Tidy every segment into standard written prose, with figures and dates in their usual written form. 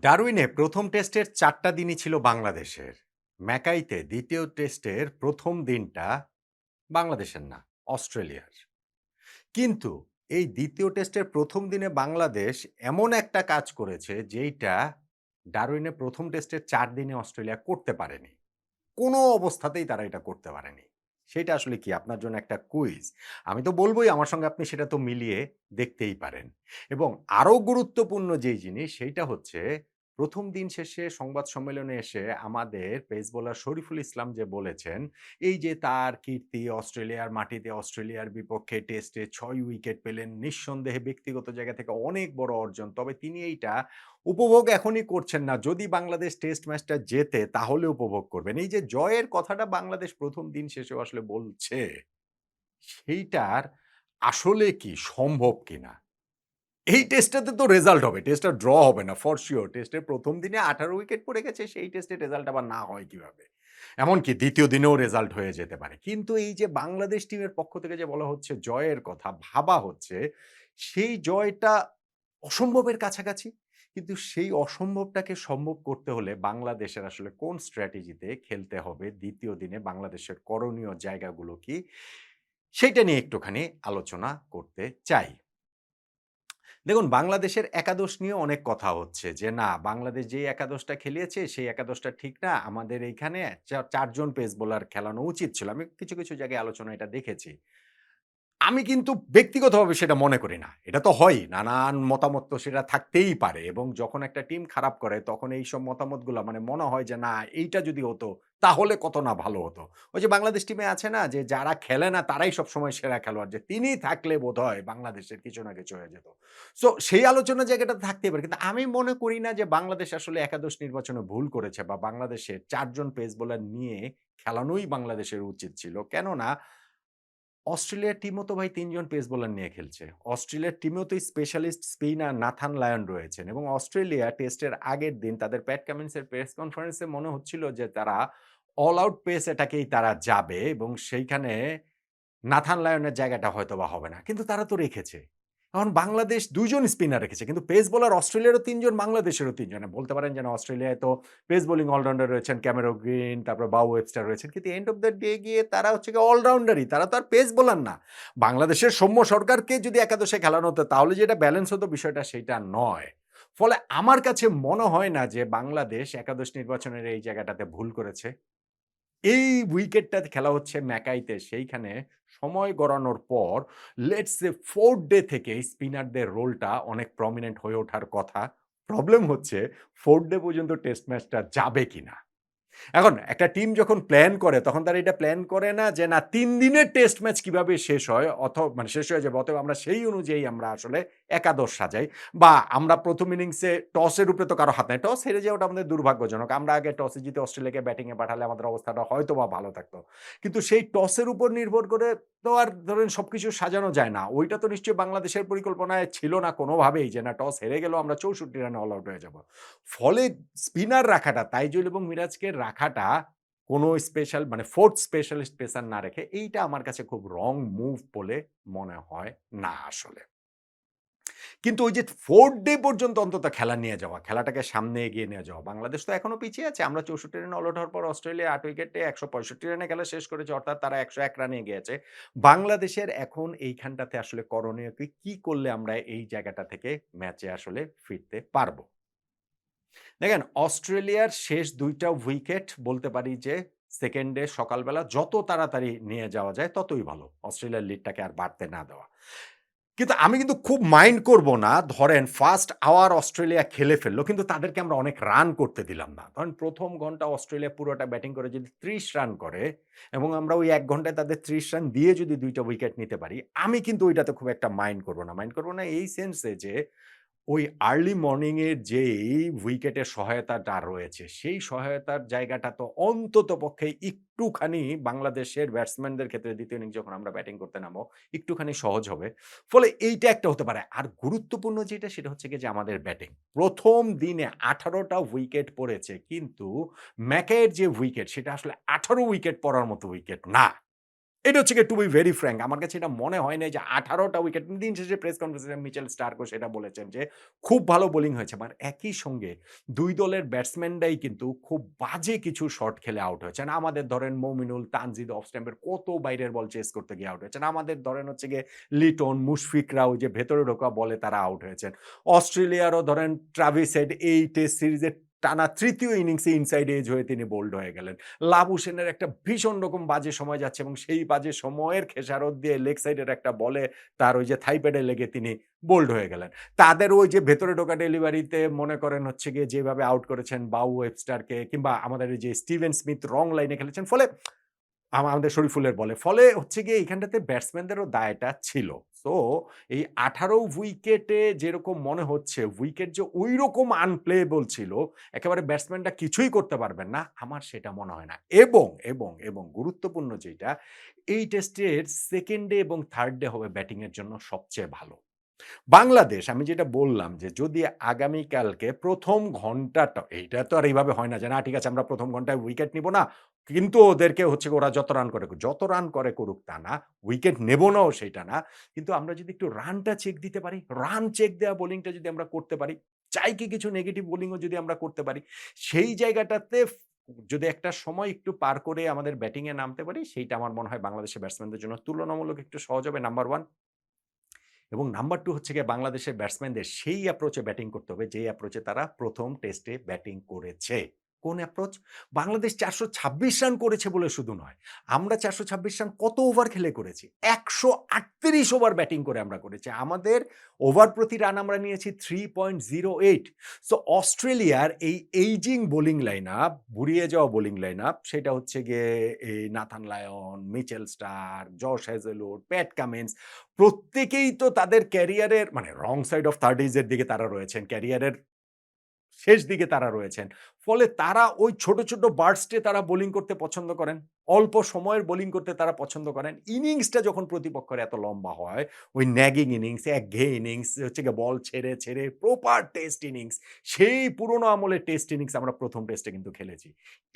ডারউইনে প্রথম টেস্টের ৪টা দিনই ছিল বাংলাদেশের। ম্যাকাইতে দ্বিতীয় টেস্টের প্রথম দিনটা বাংলাদেশের না, অস্ট্রেলিয়ার। কিন্তু এই দ্বিতীয় টেস্টের প্রথম দিনে বাংলাদেশ এমন একটা কাজ করেছে যেইটা ডারউইনে প্রথম টেস্টের ৪ দিনে অস্ট্রেলিয়া করতে পারেনি। কোনো অবস্থাতেই তারা এটা করতে পারেনি। সেটা আসলে কি? আপনার জন্য একটা কুইজ। আমি তো বলবই আমার সঙ্গে আপনি সেটা তো মিলিয়ে দেখতেই পারেন। এবং আরো গুরুত্বপূর্ণ যেই জিনিস সেইটা হচ্ছে ১ম দিন শেষে সংবাদ সম্মেলনে এসে আমাদের পেস বোলার শরীফুল ইসলাম যে বলেছেন, এই যে তার কীর্তি অস্ট্রেলিয়ার মাটিতে অস্ট্রেলিয়ার বিপক্ষে টেস্টে ৬ উইকেট পেলেন। নিঃসন্দেহে ব্যক্তিগত জায়গা থেকে অনেক বড় অর্জন। তবে তিনি এইটা উপভোগ এখনই করছেন না। যদি বাংলাদেশ টেস্ট ম্যাচটা জেতে তাহলে উপভোগ করবেন। এই যে জয়ের কথাটা বাংলাদেশ ১ম দিন শেষেও আসলে বলছে, সেইটার আসলে কি সম্ভব কিনা? এই টেস্টটাতে তো রেজাল্ট হবে। টেস্টটা ড্র হবে না ফর সিউর। টেস্টের ১ম দিনে ১৮ উইকেট পড়ে গেছে, সেই টেস্টের রেজাল্ট আবার না হয় কিভাবে? এমনকি ২য় দিনেও রেজাল্ট হয়ে যেতে পারে। কিন্তু এই যে বাংলাদেশ টিমের পক্ষ থেকে যে বলা হচ্ছে জয়ের কথা, ভাবা হচ্ছে, সেই জয়টা অসম্ভবের কাছাকাছি। কিন্তু সেই অসম্ভবটাকে সম্ভব করতে হলে বাংলাদেশের আসলে কোন স্ট্র্যাটেজিতে খেলতে হবে, ২য় দিনে বাংলাদেশের করণীয় জায়গাগুলো কি? সেইটা নিয়ে একটুখানি আলোচনা করতে চাই। দেখুন বাংলাদেশের একাদশ নিয়ে অনেক কথা হচ্ছে যে না বাংলাদেশ যেই একাদশটা খেলিয়েছে সেই একাদশটা ঠিক না। আমাদের এইখানে ৪ জন পেস বোলার খেলানো উচিত ছিল। আমি কিছু জায়গায় আলোচনা এটা দেখেছি। আমি কিন্তু ব্যক্তিগতভাবে সেটা মনে করি না। এটা তো হয়ই। নানান মতামত তো সেটা থাকতেই পারে এবং যখন একটা টিম খারাপ করে তখন এইসব মতামতগুলা মানে মনে হয় যে না এইটা যদি হতো তাহলে কত না ভালো হতো। ওই যে বাংলাদেশ টিমে আছে না যে যারা খেলে না তারাই সবসময় সেরা খেলোয়াড় যে তিনি থাকলে বোধহয় বাংলাদেশের কিছু না কিছু হয়ে যেত। সো সেই আলোচনার জায়গাটা থাকতেই পারে। কিন্তু আমি মনে করি না যে বাংলাদেশ আসলে একাদশ নির্বাচনে ভুল করেছে বা বাংলাদেশের ৪ জন পেস বোলার নিয়ে খেলানোই বাংলাদেশের উচিত ছিল। কেননা অস্ট্রেলিয়ার টিমও তো ভাই ৩ জন পেস বোলার নিয়ে খেলছে। অস্ট্রেলিয়ার টিমেও তো স্পেশালিস্ট স্পিনার নাথান লায়ন রয়েছেন এবং অস্ট্রেলিয়া টেস্টের আগের দিন তাদের প্যাট কামিন্সের প্রেস কনফারেন্সে মনে হচ্ছিল যে তারা অল আউট পেস এটাকেই তারা যাবে এবং সেইখানে নাথান লায়নের জায়গাটা হয়তোবা হবে না। কিন্তু তারা তো রেখেছে। এখন বাংলাদেশ ২ জন স্পিনার রেখেছে। কিন্তু পেস বোলার অস্ট্রেলিয়ারও ৩ জন, বাংলাদেশেরও ৩ জন। বলতে পারেন যে না অস্ট্রেলিয়ায় তো পেস বোলিং অলরাউন্ডার রয়েছেন ক্যামেরন গ্রিন, তারপর বাও ওয়েবস্টার রয়েছেন। কিন্তু এন্ড অফ দ্য ডে গিয়ে তারা হচ্ছে গিয়ে অলরাউন্ডারই। তারা তো আর পেস বোলার না। বাংলাদেশের সৌম্য সরকারকে যদি একাদশে খেলানো হতো তাহলে যে এটা ব্যালেন্স হতো বিষয়টা সেইটা নয়। ফলে আমার কাছে মনে হয় না যে বাংলাদেশ একাদশ নির্বাচনের এই জায়গাটাতে ভুল করেছে। এই উইকেটটা খেলা হচ্ছে ম্যাকাইতে। সেইখানে সময় গড়ানোর পর লেটস সে 4th ডে থেকে স্পিনারদের রোলটা অনেক প্রমিনেন্ট হয়ে ওঠার কথা। প্রবলেম হচ্ছে 4th ডে পর্যন্ত টেস্ট ম্যাচটা যাবে কিনা? এখন একটা টিম যখন প্ল্যান করে তখন তারা এটা প্ল্যান করে না যে না ৩ দিনের টেস্ট ম্যাচ কিভাবে শেষ হয় মানে শেষ হয়ে যাবে অতএব আমরা সেই অনুযায়ী আমরা আসলে একাদশ সাজাই বা আমরা ১ম ইনিংসে টসের উপরে তো কারো হাত নাই। টস হেরে যাওয়াটা আমাদের দুর্ভাগ্যজনক। আমরা আগে টসে জিতে অস্ট্রেলিয়াকে ব্যাটিং এ পাঠালে আমাদের অবস্থাটা হয়তোবা ভালো থাকতো। কিন্তু সেই টসের উপর নির্ভর করে তো আর ধরেন সবকিছু সাজানো যায় না। ওইটা তো নিশ্চয়ই বাংলাদেশের পরিকল্পনায় ছিল না কোনোভাবেই যে না টস হেরে গেলেও আমরা ৬৪ রানে অল আউট হয়ে যাব। ফলে স্পিনার রাখাটা তাইজুল এবং মিরাজকে রাখাটা কোনো স্পেশাল মানে 4th স্পেশালিস্ট পেসার না রেখে এইটা আমার কাছে খুব রং মুভ বলে মনে হয় না আসলে। কিন্তু ওই যে 4th ডে পর্যন্ত অন্তত খেলা নিয়ে যাওয়া, খেলাটাকে সামনে এগিয়ে নিয়ে যাওয়া। বাংলাদেশ তো এখনো পিছিয়ে আছে। আমরা ৬৪ রানে অল আউট হওয়ার পর অস্ট্রেলিয়া ৮ উইকেটে ১৬৫ রানে খেলা শেষ করেছে। অর্থাৎ তারা ১০১ রানে এগিয়ে আছে। বাংলাদেশের এখন এইখানটাতে আসলে করণীয় কি করলে আমরা এই জায়গাটা থেকে ম্যাচে আসলে ফিরতে পারব? দেখেন অস্ট্রেলিয়ার শেষ ২ টা উইকেট বলতে পারি যে 2nd ডে সকালবেলা যত তাড়াতাড়ি নিয়ে যাওয়া যায় ততই ভালো। অস্ট্রেলিয়ার লিডটাকে আর বাড়তে না দেওয়া। কিন্তু আমি কিন্তু খুব মাইন্ড করব না ধরেন ফার্স্ট আওয়ার অস্ট্রেলিয়া খেলে ফেলল। কিন্তু তাদেরকে আমরা অনেক রান করতে দিলাম না। ধরেন ১ম ঘন্টা অস্ট্রেলিয়া পুরোটা ব্যাটিং করে যদি ৩০ রান করে এবং আমরা ওই ১ ঘন্টায় তাদের ৩০ রান দিয়ে যদি ২ টা উইকেট নিতে পারি, আমি কিন্তু ওইটাতে খুব একটা মাইন্ড করব না। মাইন্ড করব না এই সেন্সে যে ওই আর্লি মর্নিং এর যেই উইকেটের সহায়তাটা রয়েছে, সেই সহায়তার জায়গাটা তো অন্ততপক্ষে একটুখানি বাংলাদেশের ব্যাটসম্যানদের ক্ষেত্রে ২য় ইনিংস যখন আমরা ব্যাটিং করতে নামবো, একটুখানি সহজ হবে। ফলে এইটা একটা হতে পারে। আর গুরুত্বপূর্ণ যেটা সেটা হচ্ছে গিয়ে যে আমাদের ব্যাটিং। ১ম দিনে ১৮ টা উইকেট পড়েছে কিন্তু ম্যাকের যে উইকেট সেটা আসলে ১৮ উইকেট পড়ার মতো উইকেট না। এটা হচ্ছে গিয়ে টু বি ভেরি ফ্র্যাঙ্ক আমার কাছে এটা মনে হয় নাই যে ১৮ টা উইকেট দিন শেষে প্রেস কনফারেন্সে মিচেল স্টার্কও সেটা বলেছেন যে খুব ভালো বোলিং হয়েছে। আবার একই সঙ্গে ২ দলের ব্যাটসম্যানরাই কিন্তু খুব বাজে কিছু শট খেলে আউট হয়েছেন। আমাদের ধরেন মমিনুল, তানজিদ অফ স্ট্যাম্পের কত বাইরের বল চেস করতে গিয়ে আউট হয়েছেন। আমাদের ধরেন হচ্ছে গিয়ে লিটন, মুশফিকরাও যে ভেতরে ঢোকা বলে তারা আউট হয়েছেন। অস্ট্রেলিয়ারও ধরেন ট্রাভিস হেড এই টেস্ট সিরিজের টানা ৩য় ইনিংসে ইনসাইড এজ হয়ে তিনি বোল্ড হয়ে গেলেন। লাবু সেনের একটা ভীষণ রকম বাজে সময় যাচ্ছে এবং সেই বাজে সময়ের খেসারত দিয়ে লেগ সাইডের একটা বলে তার ওই যে থাই প্যাডে লেগে তিনি বোল্ড হয়ে গেলেন। তাদের ওই যে ভেতরে ঢোকা ডেলিভারিতে মনে করেন হচ্ছে গিয়ে যেভাবে আউট করেছেন বাউ ওয়েবস্টারকে কিংবা আমাদের এই যে স্টিভেন স্মিথ রং লাইনে খেলেছেন। ফলে আমাদের শরীফুলের বলে। ফলে হচ্ছে গিয়ে এইখানটাতে ব্যাটসম্যানদেরও দায়টা ছিল। সো এই ১৮ উইকেটে যেরকম মনে হচ্ছে উইকেট যে ঐরকম আনপ্লেয়েবল ছিল, একেবারে ব্যাটসম্যানরা কিছুই করতে পারবেন না, আমার সেটা মনে হয় না। এবং গুরুত্বপূর্ণ যেইটা, এই টেস্টের 2nd ডে এবং 3rd ডে হবে ব্যাটিং এর জন্য সবচেয়ে ভালো। বাংলাদেশ আমি যেটা বললাম যে যদি আগামীকালকে ১ম ঘন্টাটা এইটা তো আর এইভাবে হয় না যে না ঠিক আছে আমরা ১ম ঘন্টায় উইকেট নিব না। কিন্তু ওদেরকে হচ্ছে ওরা যত রান করে, যত রান করে করুক তা না। উইকেট নেব নাও সেইটা না। কিন্তু আমরা যদি একটু রানটা চেক দিতে পারি, রান চেক দেওয়া বোলিংটা যদি আমরা করতে পারি, চাই কি কিছু নেগেটিভ বোলিংও যদি আমরা করতে পারি, সেই জায়গাটাতে যদি একটা সময় একটু পার করে আমাদের ব্যাটিং এ নামতে পারি, সেইটা আমার মনে হয় বাংলাদেশের ব্যাটসম্যানদের জন্য তুলনামূলক একটু সহজ হবে নাম্বার 1 এবং নাম্বার 2 হচ্ছে গিয়ে বাংলাদেশের ব্যাটসম্যানদের সেই অ্যাপ্রোচে ব্যাটিং করতে হবে যে অ্যাপ্রোচে তারা ১ম টেস্টে ব্যাটিং করেছে। কোন অ্যাপ্রোচ? বাংলাদেশ ৪২৬ রান করেছে বলে শুধু নয়। আমরা ৪২৬ রান কত ওভার খেলে করেছি? ১৩৮ ওভার ব্যাটিং করে আমরা করেছি। আমাদের ওভার প্রতি রান আমরা নিয়েছি ৩.08 সো অস্ট্রেলিয়ার এই এইজিং বোলিং লাইনআপ, বুড়িয়ে যাওয়া বোলিং লাইনআপ সেটা হচ্ছে গিয়ে এই Nathan Lyon, Mitchell Starc, Josh Hazlewood, Pat Cummins প্রত্যেকেই তো তাদের ক্যারিয়ারের মানে রং সাইড অফ 30s এর দিকে তারা রয়েছেন। ক্যারিয়ারের শেষ দিকে তারা রয়েছেন। ফলে তারা ওই ছোট বার্স্টে তারা বোলিং করতে পছন্দ করেন। অল্প সময়ের বোলিং করতে তারা পছন্দ করেন। ইনিংসটা যখন প্রতিপক্ষের এত লম্বা হয়, ওই ন্যাগিং ইনিংস, একঘেয়ে ইনিংস হচ্ছে গিয়ে বল ছেড়ে প্রপার টেস্ট ইনিংস, সেই পুরোনো আমলের টেস্ট ইনিংস আমরা ১ম টেস্টে কিন্তু খেলেছি।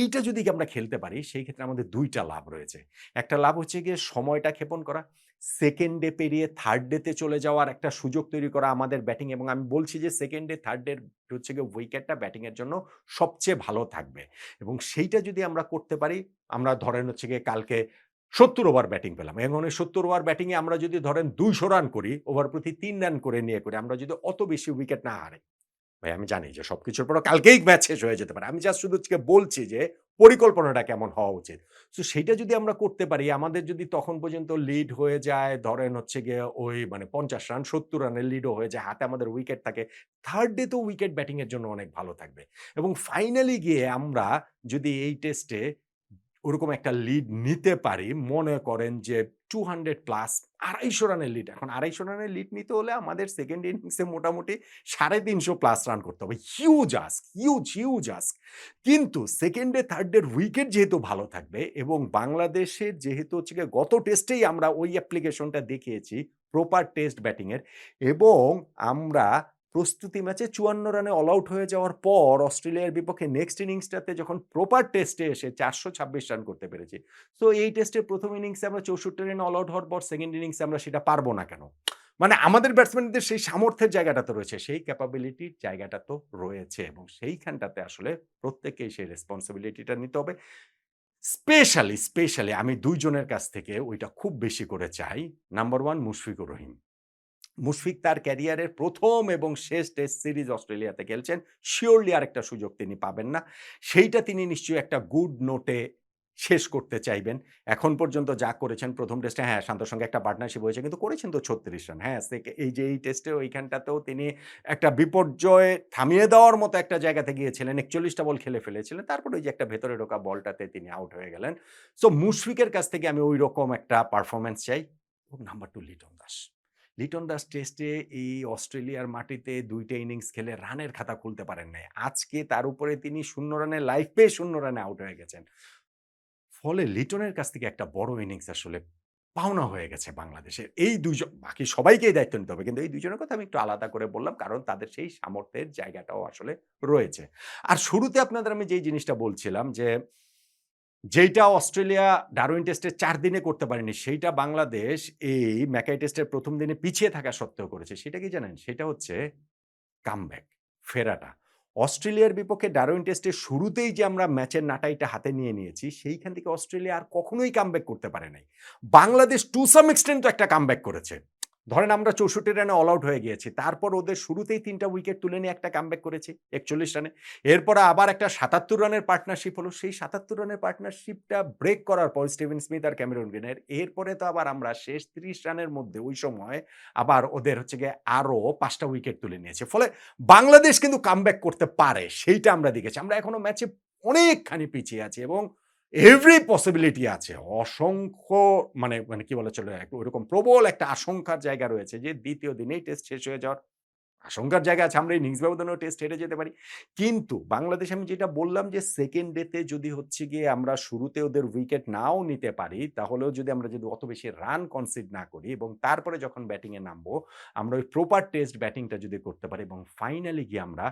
এইটা যদি আমরা খেলতে পারি, সেই ক্ষেত্রে আমাদের ২ টা লাভ রয়েছে। একটা লাভ হচ্ছে গিয়ে সময়টা ক্ষেপণ করা। 2nd ডে পেরিয়ে 3rd ডে তে চলে যাওয়ার একটা সুযোগ তৈরি করা আমাদের ব্যাটিং এবং আমি বলছি যে 2nd ডে 3rd ডের হচ্ছে গিয়ে উইকেটটা ব্যাটিং এর জন্য সবচেয়ে ভালো থাকবে এবং সেইটা যদি আমরা করতে পারি, আমরা ধরেন হচ্ছে গিয়ে কালকে ৭০ ওভার ব্যাটিং পেলাম। এবং এই ৭০ ওভার ব্যাটিং এ আমরা যদি ধরেন ২০০ রান করি, ওভার প্রতি ৩ রান করে নিয়ে করি, আমরা যদি অত বেশি উইকেট না হারাই ভাই আমি জানি যে সবকিছুর পরেও কালকেই ম্যাচ শেষ হয়ে যেতে পারে। আমি জাস্ট শুধু হচ্ছে বলছি যে পরিকল্পনাটা কেমন হওয়া উচিত। সো সেইটা যদি আমরা করতে পারি, আমাদের যদি তখন পর্যন্ত লিড হয়ে যায়, ধরেন হচ্ছে গিয়ে ওই মানে ৫০ রান, ৭০ রানের লিডও হয়ে যায়, হাতে আমাদের উইকেট থাকে। 3rd ডে তো উইকেট ব্যাটিং এর জন্য অনেক ভালো থাকবে। এবং ফাইনালি গিয়ে আমরা যদি এই টেস্টে ওরকম একটা লিড নিতে পারি, মনে করেন যে 200 প্লাস ২৫০ রানের লিড। এখন ২৫০ রানের লিড নিতে হলে আমাদের 2nd ইনিংসে মোটামুটি ৩৫০ প্লাস রান করতে হবে। Huge ask, huge ask. কিন্তু 2nd ডে 3rd ডের উইকেট যেহেতু ভালো থাকবে এবং বাংলাদেশের যেহেতু হচ্ছে গিয়ে গত টেস্টেই আমরা ওই অ্যাপ্লিকেশনটা দেখিয়েছি প্রপার টেস্ট ব্যাটিং এর এবং আমরা প্রস্তুতি ম্যাচে ৫৪ রানে অল আউট হয়ে যাওয়ার পর অস্ট্রেলিয়ার বিপক্ষে নেক্সট ইনিংসটাতে যখন প্রপার টেস্টে এসে ৪২৬ রান করতে পেরেছি। সো এই টেস্টের ১ম ইনিংসে আমরা ৬৪ রানে অল আউট হওয়ার পর 2nd ইনিংসে আমরা সেটা পারব না কেন? মানে আমাদের ব্যাটসম্যানদের সেই সামর্থ্যের জায়গাটা তো রয়েছে, সেই ক্যাপাবিলিটির জায়গাটা তো রয়েছে এবং সেইখানটাতে আসলে প্রত্যেককেই সেই রেসপনসিবিলিটিটা নিতে হবে। স্পেশালি আমি ২ জনের কাছ থেকে ওইটা খুব বেশি করে চাই। নাম্বার 1 মুশফিকুর রহিম। মুশফিক তার ক্যারিয়ারের ১ম এবং শেষ টেস্ট সিরিজ অস্ট্রেলিয়াতে খেলছেন। সিউরলি আরেকটা সুযোগ তিনি পাবেন না। সেইটা তিনি নিশ্চয়ই একটা গুড নোটে শেষ করতে চাইবেন। এখন পর্যন্ত যা করেছেন ১ম টেস্টে হ্যাঁ, শান্তর সঙ্গে একটা পার্টনারশিপ হয়েছে কিন্তু করেছেন তো ৩৬ রান। হ্যাঁ, এই যে এই টেস্টে ওইখানটাতেও তিনি একটা বিপর্যয় থামিয়ে দেওয়ার মতো একটা জায়গাতে গিয়েছিলেন। ৪১ টা বল খেলে ফেলেছিলেন। তারপরে ওই যে একটা ভেতরে ঢোকা বলটাতে তিনি আউট হয়ে গেলেন। সো মুশফিকের কাছ থেকে আমি ঐরকম একটা পারফরম্যান্স চাই এবং নাম্বার 2 লিটন দাস। লিটন দাস টেস্টে এই অস্ট্রেলিয়ার মাটিতে ২ টা ইনিংস খেলে রানের খাতা খুলতে পারেন নাই। আজকে তার উপরে তিনি ০ রানে লাইফ পেয়ে ০ রানে আউট হয়ে গেছেন। ফলে লিটনের কাছ থেকে একটা বড় ইনিংস আসলে পাওনা হয়ে গেছে বাংলাদেশের। এই ২ জন বাকি সবাইকেই দায়িত্ব নিতে হবে। কিন্তু এই ২ জনের কথা আমি একটু আলাদা করে বললাম কারণ তাদের সেই সামর্থ্যের জায়গাটাও আসলে রয়েছে। আর শুরুতে আপনাদের আমি যেই জিনিসটা বলছিলাম যে যেইটা অস্ট্রেলিয়া ডারউইন টেস্টে ৪ দিনে করতে পারেনি, সেইটা বাংলাদেশ এই ম্যাকাই টেস্টের ১ম দিনে পিছিয়ে থাকা সত্ত্বেও করেছে। সেটা কি জানেন? সেটা হচ্ছে কামব্যাক, ফেরাটা। অস্ট্রেলিয়ার বিপক্ষে ডারউইন টেস্টের শুরুতেই যে আমরা ম্যাচের নাটাইটা হাতে নিয়ে নিয়েছি, সেইখান থেকে অস্ট্রেলিয়া আর কখনোই কামব্যাক করতে পারে নাই। বাংলাদেশ টু সাম এক্সটেন্ট তো একটা কামব্যাক করেছে। ধরেন আমরা ৬৪ রানে অল আউট হয়ে গিয়েছি। তারপর ওদের শুরুতেই ৩ টা উইকেট তুলে নিয়ে একটা কামব্যাক করেছি ৪১ রানে। এরপরে আবার একটা ৭৭ রানের পার্টনারশিপ হলো। সেই ৭৭ রানের পার্টনারশিপটা ব্রেক করার পর স্টিভেন স্মিথ আর ক্যামেরন গ্রিনের, এরপরে তো আবার আমরা শেষ ৩০ রানের মধ্যে ওই সময় আবার ওদের হচ্ছে গিয়ে আরো ৫ টা উইকেট তুলে নিয়েছে। ফলে বাংলাদেশ কিন্তু কামব্যাক করতে পারে, সেইটা আমরা দেখেছি। আমরা এখনো ম্যাচে অনেকখানি পিছিয়ে আছি এবং এভরি পসিবিলিটি আছে। অসংখ্য মানে মানে কি বলা চলে ওইরকম প্রবল একটা আশঙ্কার জায়গা রয়েছে যে ২য় দিনেই টেস্ট শেষ হয়ে যাওয়ার আশঙ্কার জায়গা আছে। আমরা ইনিংস ব্যবধানেও টেস্ট হেরে যেতে পারি। কিন্তু বাংলাদেশ আমি যেটা বললাম যে 2nd ডে তে যদি হচ্ছে গিয়ে আমরা শুরুতে ওদের উইকেট নাও নিতে পারি, তাহলেও যদি অত বেশি রান কনসিড না করি এবং তারপরে যখন ব্যাটিং এ নামবো, আমরা ওই প্রপার টেস্ট ব্যাটিংটা যদি করতে পারি এবং ফাইনালি গিয়ে আমরা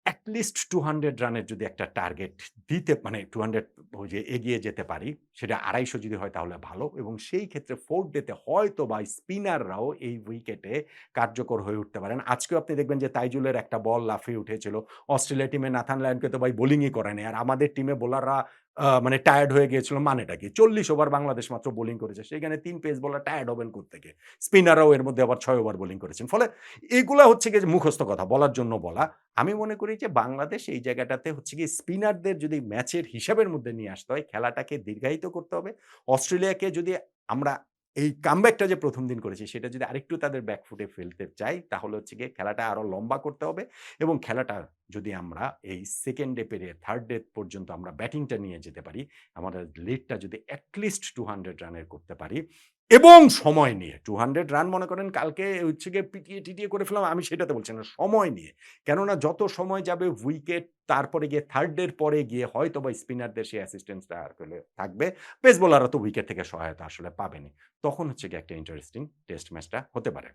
এট লিস্ট 200 রানের যদি একটা টার্গেট দিতে মানে 200 ওই যে এগিয়ে যেতে পারি, সেটা ২৫০ যদি হয় তাহলে ভালো এবং সেই ক্ষেত্রে 4th ডে তে হয়তোবা স্পিনাররাও এই উইকেটে কার্যকর হয়ে উঠতে পারেন। আজকেও আপনি দেখবেন যে তাইজুলের একটা বল লাফিয়ে উঠেছিল। অস্ট্রেলিয়া টিমে নাথান লায়নকে তো ভাই বোলিংই করেনি। আর আমাদের টিমে বোলাররা মানে টায়ার্ড হয়ে গিয়েছিল মানেটা কি? ৪০ ওভার বাংলাদেশ মাত্র বোলিং করেছে। সেখানে ৩ পেস বোলার টায়ার্ড হবেন কোত্থেকে? স্পিনাররাও এর মধ্যে আবার ৬ ওভার বোলিং করেছেন। ফলে এগুলা হচ্ছে গিয়ে যে মুখস্থ কথা বলার জন্য বলা। আমি মনে করি যে বাংলাদেশ এই জায়গাটাতে হচ্ছে গিয়ে স্পিনারদের যদি ম্যাচের হিসাবের মধ্যে নিয়ে আসতে হয়, খেলাটাকে দীর্ঘায়িত করতে হবে। অস্ট্রেলিয়াকে যদি আমরা এই কামব্যাকটা যে ১ম দিন করেছি, সেটা যদি আরেকটু তাদের ব্যাকফুটে ফেলতে চাই, তাহলে হচ্ছে গিয়ে খেলাটা আরো লম্বা করতে হবে এবং খেলাটা যদি আমরা এই 2nd ডে পেরিয়ে 3rd ডে পর্যন্ত আমরা ব্যাটিংটা নিয়ে যেতে পারি, আমাদের লিডটা যদি এট লিস্ট 200 রানের করতে পারি এবং সময় নিয়ে 200 রান মনে করেন কালকে হচ্ছে গিয়ে পিটিয়ে-টিটিয়ে করে ফেললাম, আমি সেটাতে বলছি না, সময় নিয়ে। কেননা যত সময় যাবে উইকেট তারপরে গিয়ে 3rd ডের পরে গিয়ে হয়তোবা স্পিনারদের সেই অ্যাসিস্ট্যান্সটা আসলে থাকবে। পেস বোলাররা তো উইকেট থেকে সহায়তা আসলে পাবেনই। তখন হচ্ছে গিয়ে একটা ইন্টারেস্টিং টেস্ট ম্যাচটা হতে পারে।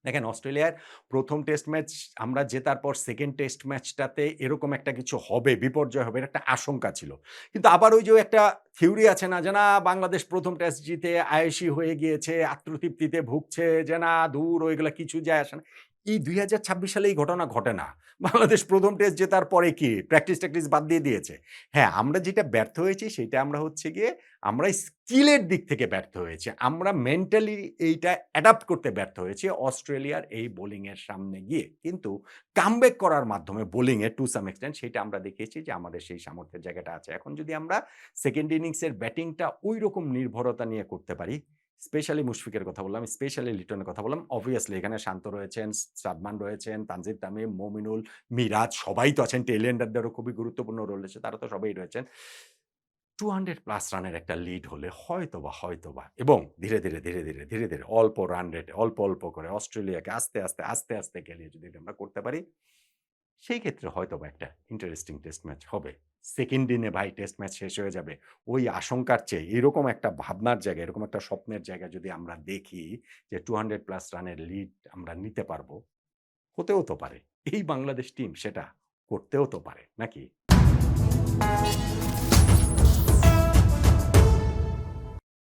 দেখেন অস্ট্রেলিয়ার ১ম টেস্ট ম্যাচ আমরা জেতার পর 2nd টেস্ট ম্যাচটাতে এরকম একটা কিছু হবে, বিপর্যয় হবে, এর একটা আশঙ্কা ছিল। কিন্তু আবার ওই যে একটা থিওরি আছে না যে, না বাংলাদেশ ১ম টেস্ট জিতে আয়েশি হয়ে গিয়েছে, আত্মতৃপ্তিতে ভুগছে যে, না দূর ওইগুলা কিছু যায় আসে না। এই ২০২৬ সালে এই ঘটনা ঘটে না। বাংলাদেশ ১ম টেস্ট জেতার পরে কি প্র্যাকটিস-ট্যাকটিস বাদ দিয়ে দিয়েছে। হ্যাঁ, আমরা যেটা ব্যর্থ হয়েছি সেটা আমরা হচ্ছে গিয়ে আমরা স্কিলের দিক থেকে ব্যর্থ হয়েছি। আমরা মেন্টালি এইটা অ্যাডাপ্ট করতে ব্যর্থ হয়েছি অস্ট্রেলিয়ার এই বোলিং এর সামনে গিয়ে। কিন্তু কামব্যাক করার মাধ্যমে bowling A to some extent সেটা আমরা দেখিয়েছি যে আমাদের সেই সামর্থ্যের জায়গাটা আছে। এখন যদি আমরা 2nd ইনিংসের ব্যাটিংটা ঐরকম নির্ভরতা নিয়ে করতে পারি, স্পেশালি মুশফিকের কথা বললাম, স্পেশালি লিটনের কথা বললাম। অবভিয়াসলি এখানে শান্ত রয়েছেন, সাদমান রয়েছেন, তানজিদ তামিম, মমিনুল, মিরাজ সবাই তো আছেন। টেইল এন্ডারদেরও খুবই গুরুত্বপূর্ণ রোল রয়েছে। তারা তো সবাই রয়েছেন। 200 প্লাস রানের একটা লিড হলে হয়তোবা এবং ধীরে ধীরে অল্প রান রেটে অল্প করে অস্ট্রেলিয়াকে আস্তে আস্তে গেলিয়ে যদি এটা আমরা করতে পারি, সেই ক্ষেত্রে হয়তোবা একটা ইন্টারেস্টিং টেস্ট ম্যাচ হবে। 2nd দিনে ভাই টেস্ট ম্যাচ শেষ হয়ে যাবে। ওই আশঙ্কার চেয়ে এরকম একটা ভাবনার জায়গা, এরকম একটা স্বপ্নের জায়গা যদি আমরা দেখি যে 200 প্লাস রানের লিড আমরা নিতে পারবো, হতেও তো পারে। এই বাংলাদেশ টিম সেটা করতেও তো পারে, নাকি?